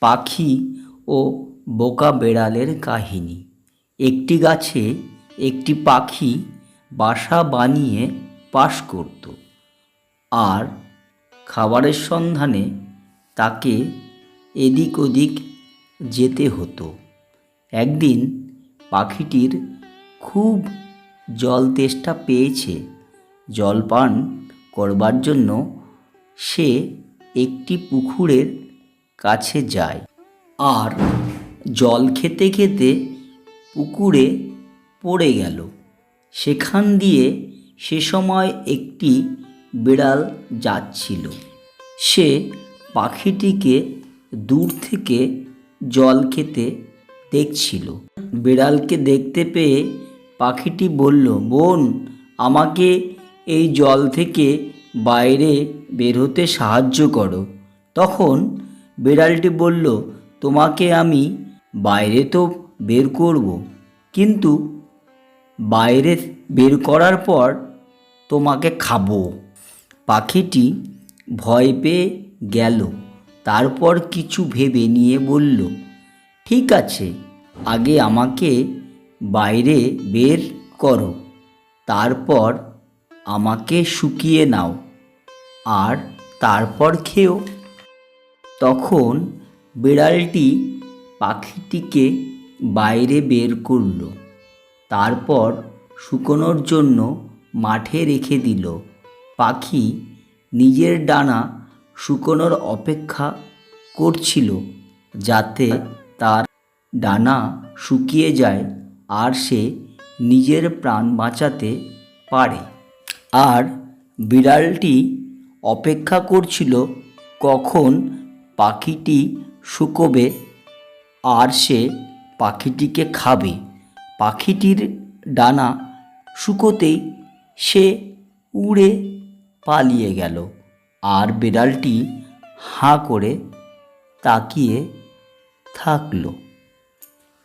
পাখি ও বোকা বেড়ালের কাহিনী। একটি গাছে একটি পাখি বাসা বানিয়ে বাস করত, আর খাবারের সন্ধানে তাকে এদিক ওদিক যেতে হতো। একদিন পাখিটির খুব জল তেষ্টা পেয়েছে। জল পান করবার জন্য সে একটি পুকুরের কাছে যায়, আর জল খেতে খেতে পুকুরে পড়ে গেল। সেখান দিয়ে সে সময় একটি বিড়াল যাচ্ছিল। সে পাখিটিকে দূর থেকে জল খেতে দেখছিল। বিড়ালকে দেখতে পেয়ে পাখিটি বলল, বোন, আমাকে এই জল থেকে বাইরে বের হতে সাহায্য করো। তখন বিড়ালটি বলল, তোমাকে আমি বাইরে তো বের করব, কিন্তু বাইরে বের করার পর তোমাকে খাবো। পাখিটি ভয় পেয়ে গেল। তারপর কিছু ভেবে নিয়ে বলল, ঠিক আছে, আগে আমাকে বাইরে বের করো, তারপর আমাকে শুকিয়ে নাও, আর তারপর খেও। তখন বিড়ালটি পাখিটিকে বাইরে বের করল, তারপর শুকোনোর জন্য মাঠে রেখে দিল। পাখি নিজের ডানা শুকোনোর অপেক্ষা করছিল, যাতে তার ডানা শুকিয়ে যায় আর সে নিজের প্রাণ বাঁচাতে পারে। আর বিড়ালটি অপেক্ষা করছিল কখন পাখিটি শুকোবে আর সে পাখিটিকে খাবে। পাখিটির ডানা শুকোতেই সে উড়ে পালিয়ে গেল, আর বিড়ালটি হাঁ করে তাকিয়ে থাকলো।